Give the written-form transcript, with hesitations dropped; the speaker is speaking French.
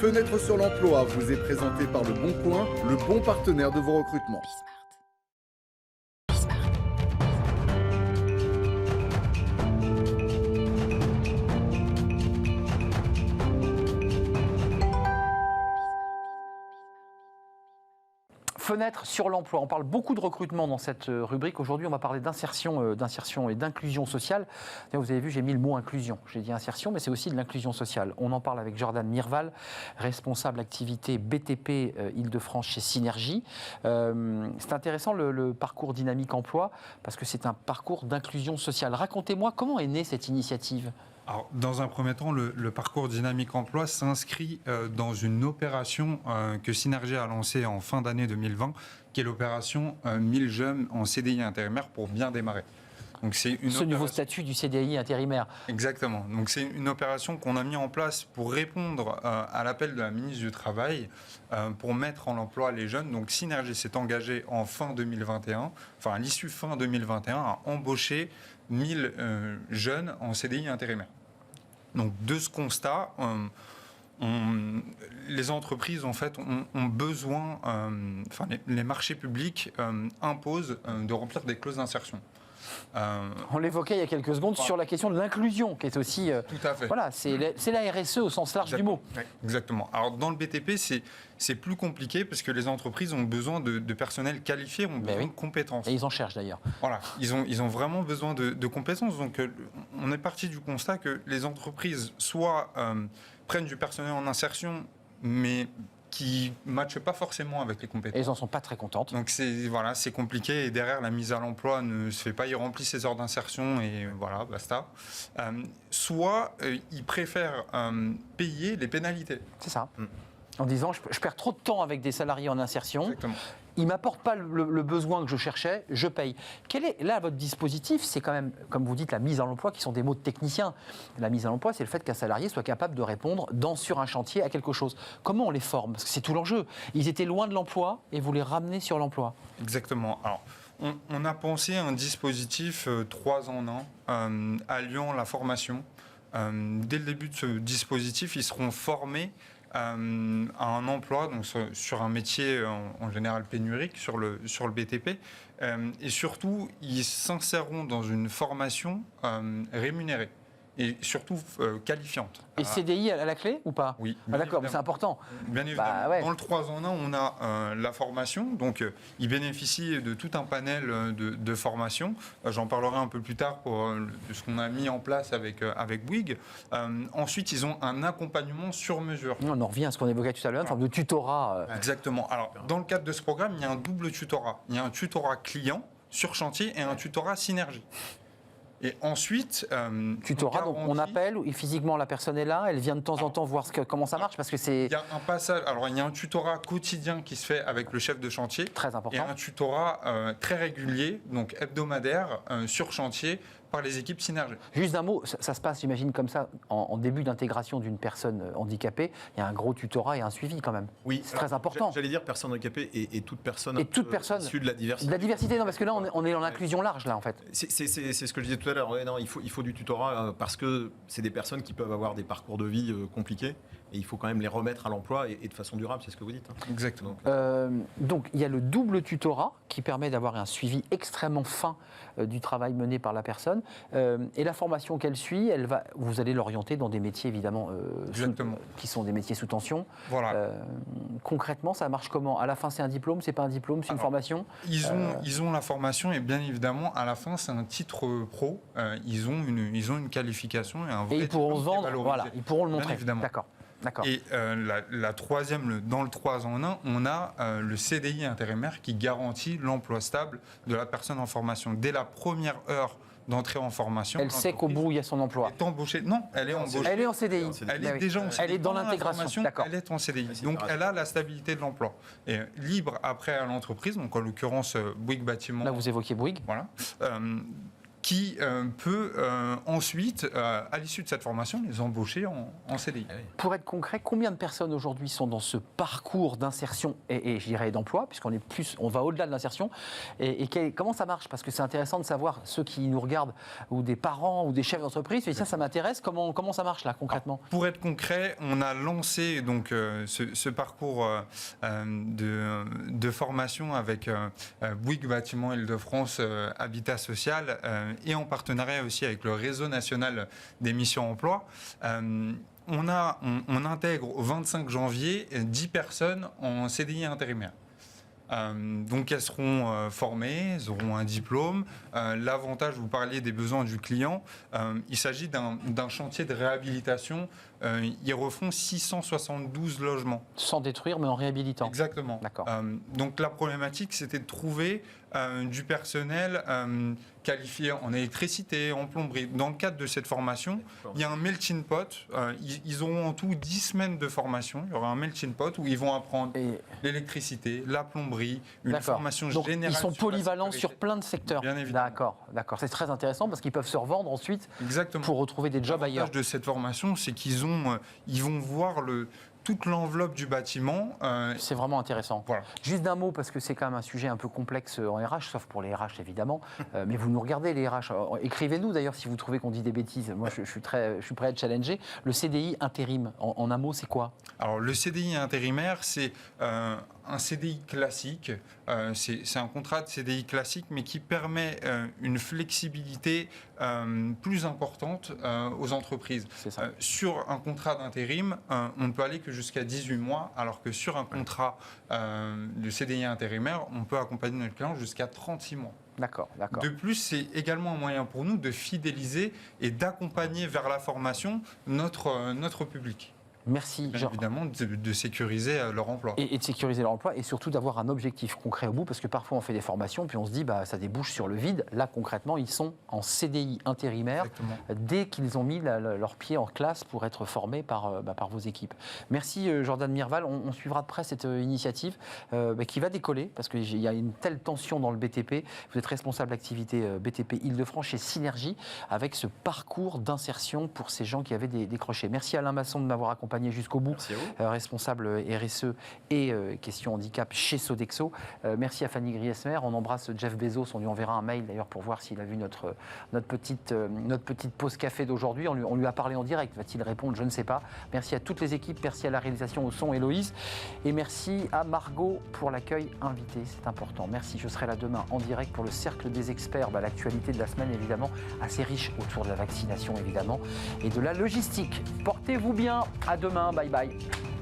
Fenêtre sur l'emploi vous est présenté par Le Bon Coin, le bon partenaire de vos recrutements. Fenêtre sur l'emploi. On parle beaucoup de recrutement dans cette rubrique. Aujourd'hui, on va parler d'insertion et d'inclusion sociale. Vous avez vu, j'ai mis le mot inclusion. J'ai dit insertion, mais c'est aussi de l'inclusion sociale. On en parle avec Jordan Mirval, responsable activité BTP Île-de-France chez Synergie. C'est intéressant le parcours Dynamique Emploi parce que c'est un parcours d'inclusion sociale. Racontez-moi, comment est née cette initiative ? Alors, dans un premier temps, le parcours Dynamique Emploi s'inscrit dans une opération que Synergie a lancée en fin d'année 2020, qui est l'opération 1000 jeunes en CDI intérimaire pour bien démarrer. Donc, c'est ce nouveau statut du CDI intérimaire. Exactement. Donc, c'est une opération qu'on a mis en place pour répondre à l'appel de la ministre du Travail pour mettre en emploi les jeunes. Donc, Synergie s'est engagée en fin 2021, enfin à l'issue fin 2021, à embaucher 1000 jeunes en CDI intérimaire. Donc, de ce constat, les entreprises en fait ont besoin, les marchés publics imposent de remplir des clauses d'insertion. On l'évoquait il y a quelques secondes sur la question de l'inclusion, qui est aussi. Tout à fait. Voilà, c'est la RSE au sens large du mot. Exactement. Alors, dans le BTP, c'est plus compliqué parce que les entreprises ont besoin de personnel qualifié, ont besoin de compétences. Et ils en cherchent d'ailleurs. Voilà, ils ont vraiment besoin de compétences. Donc, on est parti du constat que les entreprises soit prennent du personnel en insertion, mais qui ne matchent pas forcément avec les compétences. Et ils n'en sont pas très contentes. Donc c'est compliqué et derrière la mise à l'emploi ne se fait pas, ils remplissent ses heures d'insertion et voilà, basta. Soit ils préfèrent payer les pénalités. C'est ça. En disant je perds trop de temps avec des salariés en insertion. Exactement. Ils ne m'apportent pas le besoin que je cherchais, je paye. Quel est, là, votre dispositif? C'est quand même, comme vous dites, la mise à l'emploi, qui sont des mots de techniciens. La mise à l'emploi, c'est le fait qu'un salarié soit capable de répondre sur un chantier à quelque chose. Comment on les forme? Parce que c'est tout l'enjeu. Ils étaient loin de l'emploi et vous les ramenez sur l'emploi. Exactement. Alors, on a pensé un dispositif 3 en 1, alliant la formation. Dès le début de ce dispositif, ils seront formés à un emploi, donc sur un métier en général pénurique, sur le BTP. Et surtout, ils s'inséreront dans une formation rémunérée et surtout qualifiante. Et CDI à la clé ou pas? Oui. D'accord, mais c'est important. Bien évidemment. Dans le 3 en 1, on a la formation. Donc, ils bénéficient de tout un panel de formations. J'en parlerai un peu plus tard de ce qu'on a mis en place avec Bouygues. Ensuite, ils ont un accompagnement sur mesure. On en revient à ce qu'on évoquait tout à l'heure, une forme de tutorat. Exactement. Alors, dans le cadre de ce programme, il y a un double tutorat. Il y a un tutorat client sur chantier et un tutorat synergie. Et ensuite, tutorat, donc on appelle, et physiquement la personne est là, elle vient de temps en temps voir comment ça marche, parce que c'est... Il y a un passage, alors il y a un tutorat quotidien qui se fait avec le chef de chantier. Très important. Et un tutorat très régulier, donc hebdomadaire, sur chantier, par les équipes Synergie. Juste un mot, ça se passe, j'imagine, comme ça, en début d'intégration d'une personne handicapée, il y a un gros tutorat et un suivi quand même. Oui, c'est très important. J'allais dire personne handicapée et toute personne, issue de la diversité. De la diversité, non, parce que là, on est dans l'inclusion large, là, en fait. C'est ce que je disais tout à l'heure. Ouais, non, il faut du tutorat parce que c'est des personnes qui peuvent avoir des parcours de vie compliqués et il faut quand même les remettre à l'emploi et de façon durable, c'est ce que vous dites. Exactement. Donc, il y a le double tutorat qui permet d'avoir un suivi extrêmement fin du travail mené par la personne. Et la formation qu'elle suit, vous allez l'orienter dans des métiers évidemment qui sont des métiers sous tension. Voilà. Concrètement, ça marche comment? À la fin, c'est un diplôme, c'est pas un diplôme, c'est une formation? Ils ont la formation et bien évidemment, à la fin, c'est un titre pro. Ils ont une qualification et un vrai. Et ils pourront vendre, voilà, ils pourront le montrer. Évidemment. D'accord. Et la troisième, dans le 3 en 1, on a le CDI intérimaire qui garantit l'emploi stable de la personne en formation. Dès la première heure d'entrée en formation, elle sait qu'au bout, il y a son emploi. Elle est embauchée. Non, elle est embauchée. Elle est en CDI. Elle est déjà en CDI. Elle est dans l'intégration. Elle est en CDI. Donc, elle a la stabilité de l'emploi. Et libre après à l'entreprise, donc en l'occurrence Bouygues Bâtiment. Là, vous évoquiez Bouygues. Voilà. qui peut ensuite, à l'issue de cette formation, les embaucher en CDI. Pour être concret, combien de personnes aujourd'hui sont dans ce parcours d'insertion et je dirais d'emploi, on va au-delà de l'insertion, et comment ça marche? Parce que c'est intéressant de savoir, ceux qui nous regardent, ou des parents, ou des chefs d'entreprise, ça m'intéresse, comment ça marche là concrètement? Alors, pour être concret, on a lancé donc, ce parcours de formation avec Bouygues Bâtiment Île-de-France Habitat Social et en partenariat aussi avec le réseau national des missions emploi. On intègre au 25 janvier 10 personnes en CDI intérimaire. Donc elles seront formées, elles auront un diplôme. L'avantage, vous parliez des besoins du client, il s'agit d'un chantier de réhabilitation. Ils refont 672 logements. Sans détruire, mais en réhabilitant. Exactement. D'accord. Donc la problématique, c'était de trouver du personnel qualifié en électricité, en plomberie. Dans le cadre de cette formation, il y a un melting pot. Ils auront en tout 10 semaines de formation. Il y aura un melting pot où ils vont apprendre l'électricité, la plomberie, une formation donc, générale. Ils sont polyvalents sur plein de secteurs. Bien évidemment. D'accord. C'est très intéressant parce qu'ils peuvent se revendre ensuite. Exactement. Pour retrouver des jobs ailleurs. L'avantage de cette formation, c'est qu'ils vont voir toute l'enveloppe du bâtiment. C'est vraiment intéressant. Voilà. Juste d'un mot, parce que c'est quand même un sujet un peu complexe en RH, sauf pour les RH évidemment. Mais vous nous regardez les RH. Écrivez-nous d'ailleurs si vous trouvez qu'on dit des bêtises. Moi, je suis prêt à être challengé. Le CDI intérim, en un mot, c'est quoi? Alors, le CDI intérimaire, c'est un CDI classique. C'est un contrat de CDI classique, mais qui permet une flexibilité plus importante aux entreprises. C'est ça. Sur un contrat d'intérim, on ne peut aller que jusqu'à 18 mois, alors que sur un contrat de CDI intérimaire, on peut accompagner notre client jusqu'à 36 mois. D'accord. De plus, c'est également un moyen pour nous de fidéliser et d'accompagner vers la formation notre public. Merci. Bien évidemment, de sécuriser leur emploi. Et de sécuriser leur emploi et surtout d'avoir un objectif concret au bout, parce que parfois on fait des formations puis on se dit ça débouche sur le vide. Là concrètement, ils sont en CDI intérimaire. Exactement. Dès qu'ils ont mis leur pied en classe pour être formés par vos équipes. Merci Jordan Mirval. On suivra de près cette initiative qui va décoller parce qu'il y a une telle tension dans le BTP. Vous êtes responsable d'activité BTP Île-de-France chez Synergie avec ce parcours d'insertion pour ces gens qui avaient décroché. Merci Alain Masson de m'avoir accompagné jusqu'au bout, responsable RSE et question handicap chez Sodexo. Merci à Fanny Griesmer. On embrasse Jeff Bezos. On lui enverra un mail d'ailleurs pour voir s'il a vu notre petite pause café d'aujourd'hui. On lui a parlé en direct. Va-t-il répondre? Je ne sais pas. Merci à toutes les équipes. Merci à la réalisation au son, Héloïse. Et merci à Margot pour l'accueil invité. C'est important. Merci. Je serai là demain en direct pour le Cercle des experts. L'actualité de la semaine, évidemment, assez riche autour de la vaccination, évidemment, et de la logistique. Portez-vous bien. À demain. Bye bye.